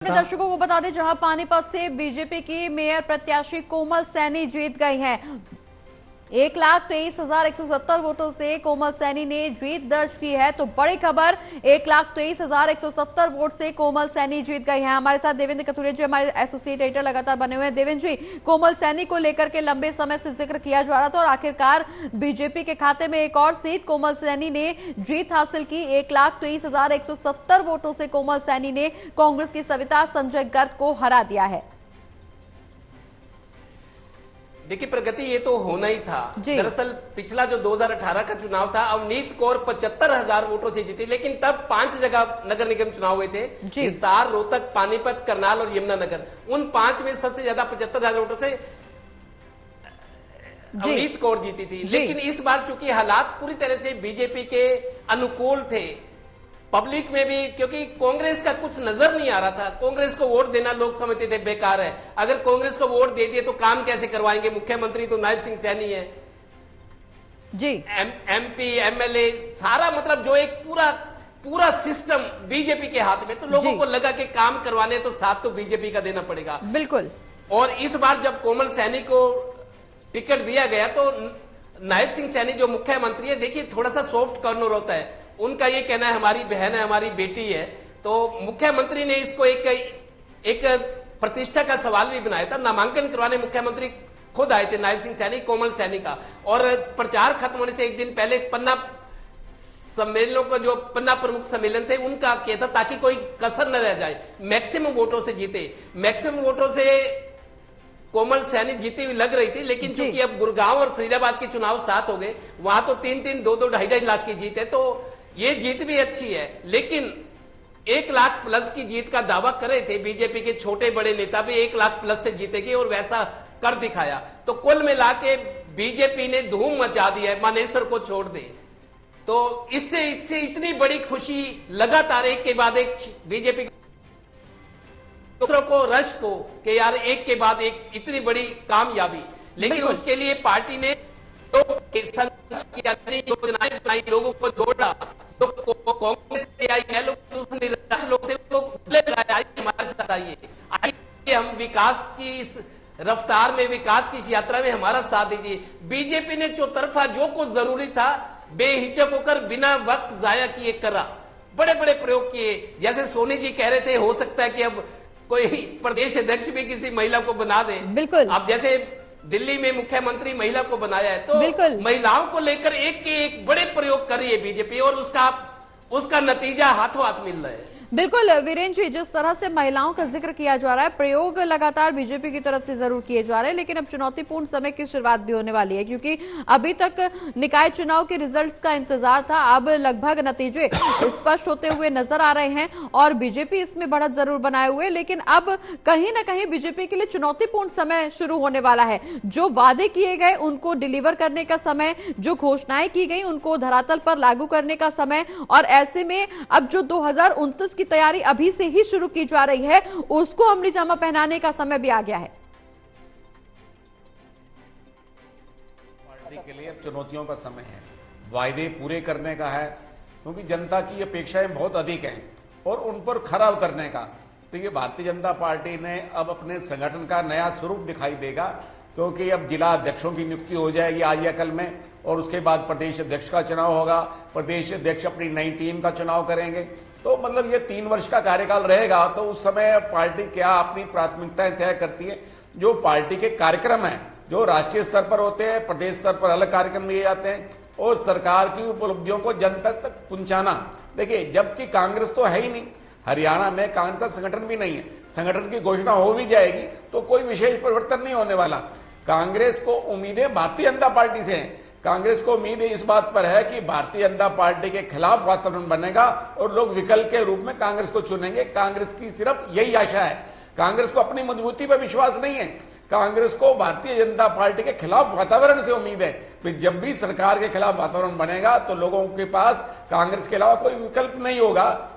दर्शकों को बता दें, जहां पानीपत से बीजेपी की मेयर प्रत्याशी कोमल सैनी जीत गई हैं। 1,23,170 वोटों से कोमल सैनी ने जीत दर्ज की है। तो बड़ी खबर, 1,23,170 वोट से कोमल सैनी जीत गई है। हमारे साथ देवेंद्र कथुरिया जी, हमारे एसोसिएट एडिटर लगातार बने हुए हैं। देवेंद्र जी, कोमल सैनी को लेकर के लंबे समय से जिक्र किया जा रहा था और आखिरकार बीजेपी के खाते में एक और सीट, कोमल सैनी ने जीत हासिल की। 1,23,170 वोटों से कोमल सैनी ने कांग्रेस की सविता संजय गर्ग को हरा दिया है। देखिए, प्रगति ये तो होना ही था। दरअसल पिछला जो 2018 का चुनाव था, अवनीत कौर 75,000 वोटों से जीती, लेकिन तब 5 जगह नगर निगम चुनाव हुए थे, हिसार, रोहतक, पानीपत, करनाल और यमुनानगर। उन 5 में सबसे ज्यादा 75,000 वोटों से अवनीत कौर जीती थी। लेकिन इस बार चूंकि हालात पूरी तरह से बीजेपी के अनुकूल थे, पब्लिक में भी, क्योंकि कांग्रेस का कुछ नजर नहीं आ रहा था। कांग्रेस को वोट देना लोग समझते थे बेकार है। अगर कांग्रेस को वोट दे दिए तो काम कैसे करवाएंगे? मुख्यमंत्री तो नायब सिंह सैनी है जी। एमपी, एमएलए, सारा मतलब जो एक पूरा सिस्टम बीजेपी के हाथ में। तो लोगों को लगा कि काम करवाने तो साथ तो बीजेपी का देना पड़ेगा। बिल्कुल। और इस बार जब कोमल सैनी को टिकट दिया गया तो नायब सिंह सैनी जो मुख्यमंत्री है, देखिए थोड़ा सा सॉफ्ट कॉर्नर होता है। उनका ये कहना है हमारी बहन है, हमारी बेटी है। तो मुख्यमंत्री ने इसको एक प्रतिष्ठा का सवाल भी बनाया था। नामांकन करवाने मुख्यमंत्री खुद आए थे, नायब सिंह सैनी, कोमल सैनी का। और प्रचार खत्म होने से एक दिन पहले पन्ना सम्मेलनों का, जो पन्ना प्रमुख सम्मेलन थे, उनका किया था ताकि कोई कसर न रह जाए। मैक्सिमम वोटों से जीते। मैक्सिमम वोटों से कोमल सैनी जीती हुई लग रही थी, लेकिन चूंकि अब गुड़गांव और फरीदाबाद के चुनाव साथ हो गए, वहां तो 3-3, 2-2, 2.5 लाख की जीत है। तो ये जीत भी अच्छी है। लेकिन 1 लाख प्लस की जीत का दावा कर रहे थे बीजेपी के छोटे बड़े नेता भी, 1 लाख प्लस से जीतेगी, और वैसा कर दिखाया। तो कुल मिला के बीजेपी ने धूम मचा दी है, मानेसर को छोड़ दे। तो इससे इतनी बड़ी खुशी लगातार एक के बाद एक बीजेपी दूसरों को, रश को, कि यार एक के बाद एक इतनी बड़ी कामयाबी। लेकिन उसके लिए पार्टी ने तो योजनाएं बनाई, लोगों को जोड़ा। तो कांग्रेस से आई है, लोग दूसरे निराश लोग थे, तो हमारे साथ आइए, हम विकास की इस रफ्तार में, विकास की इस यात्रा में हमारा साथ दीजिए। बीजेपी ने चौतरफा जो कुछ जरूरी था बेहिचक होकर बिना वक्त जाया किए करा। बड़े बड़े प्रयोग किए। जैसे सोनी जी कह रहे थे, हो सकता है कि अब कोई प्रदेश अध्यक्ष भी किसी महिला को बना दे। बिल्कुल। अब जैसे दिल्ली में मुख्यमंत्री महिला को बनाया है, तो महिलाओं को लेकर एक के एक बड़े प्रयोग कर रही है बीजेपी, और उसका नतीजा हाथों हाथ मिल रहा है। बिल्कुल वीरेंद्र जी, जिस तरह से महिलाओं का जिक्र किया जा रहा है, प्रयोग लगातार बीजेपी की तरफ से जरूर किए जा रहे हैं, लेकिन अब चुनौतीपूर्ण समय की शुरुआत भी होने वाली है, क्योंकि अभी तक निकाय चुनाव के रिजल्ट्स का इंतजार था। अब लगभग नतीजे स्पष्ट होते हुए नजर आ रहे हैं और बीजेपी इसमें बढ़त जरूर बनाए हुए, लेकिन अब कहीं ना कहीं बीजेपी के लिए चुनौतीपूर्ण समय शुरू होने वाला है। जो वादे किए गए उनको डिलीवर करने का समय, जो घोषणाएं की गई उनको धरातल पर लागू करने का समय, और ऐसे में अब जो 2029 की तैयारी अभी से ही शुरू की जा रही है, उसको अमली जामा पहनाने का समय भी आ गया है। पार्टी के लिए अब चुनौतियों का समय है, वायदे पूरे करने का है, क्योंकि जनता की अपेक्षाएं बहुत अधिक हैं, और उन पर खरा उतरने का। देखिए, भारतीय जनता पार्टी ने अब अपने संगठन का नया स्वरूप दिखाई देगा, क्योंकि अब जिला अध्यक्षों की नियुक्ति हो जाएगी आज या कल में, और उसके बाद प्रदेश अध्यक्ष का चुनाव होगा। प्रदेश अध्यक्ष अपनी नई टीम का चुनाव करेंगे। तो मतलब ये 3 वर्ष का कार्यकाल रहेगा। तो उस समय पार्टी क्या अपनी प्राथमिकताएं तय करती है। जो पार्टी के कार्यक्रम हैं, जो राष्ट्रीय स्तर पर होते हैं, प्रदेश स्तर पर अलग कार्यक्रम लिए जाते हैं, और सरकार की उपलब्धियों को जनता तक पहुंचाना। देखिए, जबकि कांग्रेस तो है ही नहीं, हरियाणा में कांग्रेस का संगठन भी नहीं है। संगठन की घोषणा हो भी जाएगी तो कोई विशेष परिवर्तन नहीं होने वाला। कांग्रेस को उम्मीदें भारतीय जनता पार्टी से हैं। कांग्रेस को उम्मीद इस बात पर है कि भारतीय जनता पार्टी के खिलाफ वातावरण बनेगा और लोग विकल्प के रूप में कांग्रेस को चुनेंगे। कांग्रेस की सिर्फ यही आशा है। कांग्रेस को अपनी मजबूती पर विश्वास नहीं है। कांग्रेस को भारतीय जनता पार्टी के खिलाफ वातावरण से उम्मीद है कि जब भी सरकार के खिलाफ वातावरण बनेगा तो लोगों के पास कांग्रेस के अलावा कोई विकल्प नहीं होगा।